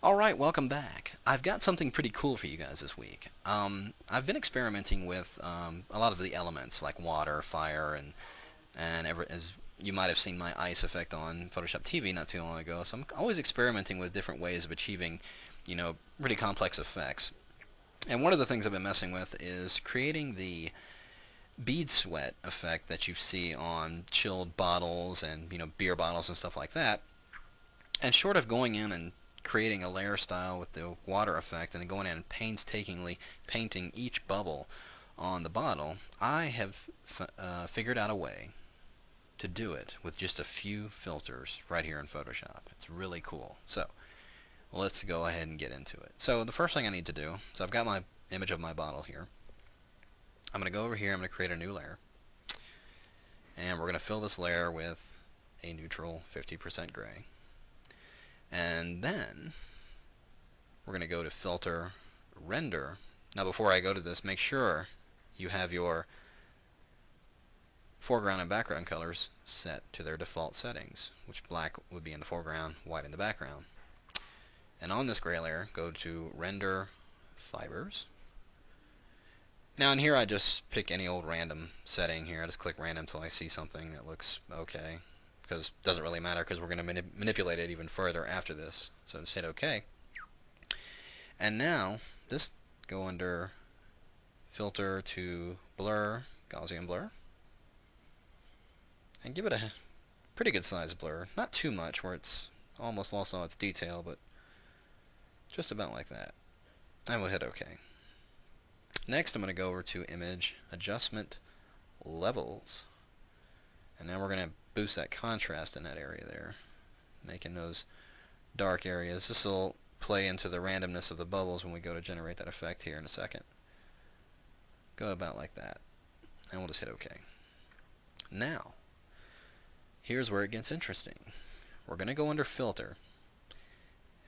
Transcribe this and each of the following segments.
Alright, welcome back. I've got something pretty cool for you guys this week. I've been experimenting with a lot of the elements like water, fire, and as you might have seen my ice effect on Photoshop TV not too long ago. So I'm always experimenting with different ways of achieving, really complex effects. And one of the things I've been messing with is creating the bead sweat effect that you see on chilled bottles and beer bottles and stuff like that. And short of going in and creating a layer style with the water effect and then going in and painstakingly painting each bubble on the bottle, I have figured out a way to do it with just a few filters right here in Photoshop. It's really cool. So let's go ahead and get into it. So the first thing I need to do, so I've got my image of my bottle here. I'm going to go over here, I'm going to create a new layer, and we're going to fill this layer with a neutral 50% gray. And then we're going to go to Filter, Render. Now before I go to this, make sure you have your foreground and background colors set to their default settings, which black would be in the foreground, white in the background. And on this gray layer, go to Render, Fibers. Now in here I just pick any old random setting here. I just click random until I see something that looks okay, because it doesn't really matter because we're going to manipulate it even further after this. So just hit OK. And now this go under Filter to Blur, Gaussian Blur, and give it a pretty good size blur. Not too much where it's almost lost all its detail, but just about like that. And we'll hit OK. Next I'm going to go over to Image, Adjustment, Levels, and now we're going to boost that contrast in that area there, making those dark areas. This will play into the randomness of the bubbles when we go to generate that effect here in a second. Go about like that, and we'll just hit OK. Now here's where it gets interesting. We're going to go under Filter,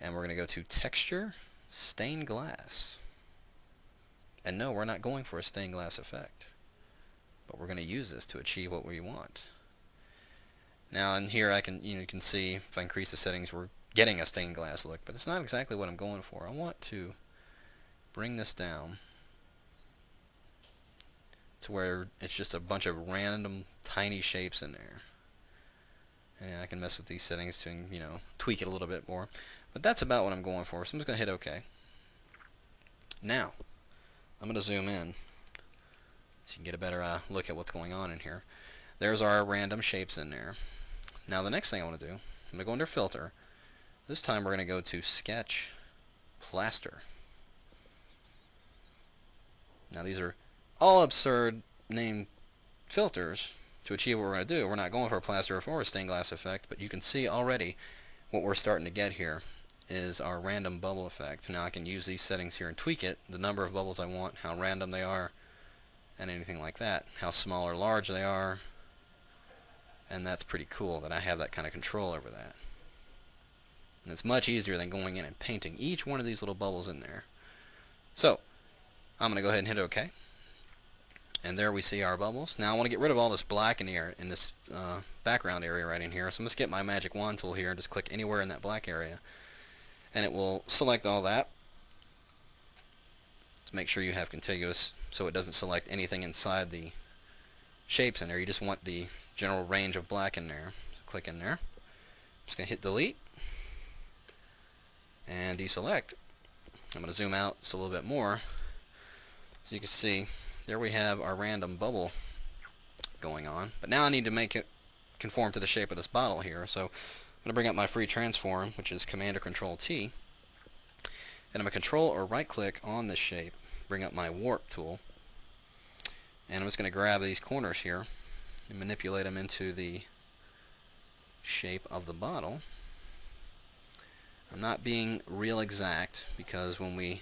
and we're going to go to Texture, Stained Glass. And no, we're not going for a stained glass effect, but we're going to use this to achieve what we want. Now in here you can see if I increase the settings, we're getting a stained glass look, but it's not exactly what I'm going for. I want to bring this down to where it's just a bunch of random tiny shapes in there. And I can mess with these settings to tweak it a little bit more, but that's about what I'm going for. So I'm just going to hit OK. Now I'm going to zoom in so you can get a better look at what's going on in here. There's our random shapes in there. Now the next thing I want to do, I'm going to go under Filter. This time we're going to go to Sketch, Plaster. Now these are all absurd named filters to achieve what we're going to do. We're not going for a plaster or a stained glass effect, but you can see already what we're starting to get here is our random bubble effect. Now I can use these settings here and tweak it, the number of bubbles I want, how random they are, and anything like that, how small or large they are. And that's pretty cool that I have that kind of control over that. And it's much easier than going in and painting each one of these little bubbles in there. So I'm going to go ahead and hit OK. And there we see our bubbles. Now I want to get rid of all this black in here in this background area right in here. So I'm just get my magic wand tool here and just click anywhere in that black area, and it will select all that. To make sure you have contiguous, so it doesn't select anything inside the shapes in there. You just want the general range of black in there. So click in there. I'm just going to hit delete and deselect. I'm going to zoom out just a little bit more so you can see there we have our random bubble going on. But now I need to make it conform to the shape of this bottle here. So I'm going to bring up my free transform, which is Command or Control T, and I'm going to control or right click on this shape, bring up my warp tool, and I'm just going to grab these corners here and manipulate them into the shape of the bottle. I'm not being real exact because when we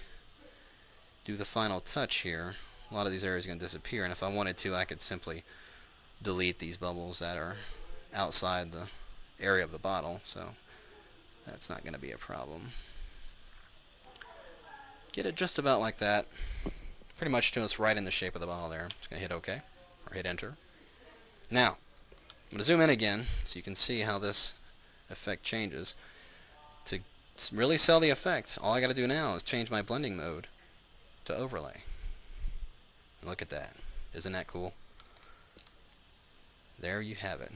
do the final touch here, a lot of these areas are going to disappear, and if I wanted to, I could simply delete these bubbles that are outside the area of the bottle, so that's not going to be a problem. Get it just about like that, pretty much till it's right in the shape of the bottle there. Just going to hit OK, or hit Enter. Now, I'm going to zoom in again so you can see how this effect changes. To really sell the effect, all I got to do now is change my blending mode to overlay. And look at that. Isn't that cool? There you have it.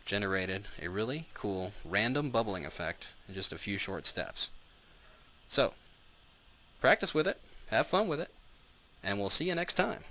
Generated a really cool random bubbling effect in just a few short steps. So, practice with it, have fun with it, and we'll see you next time.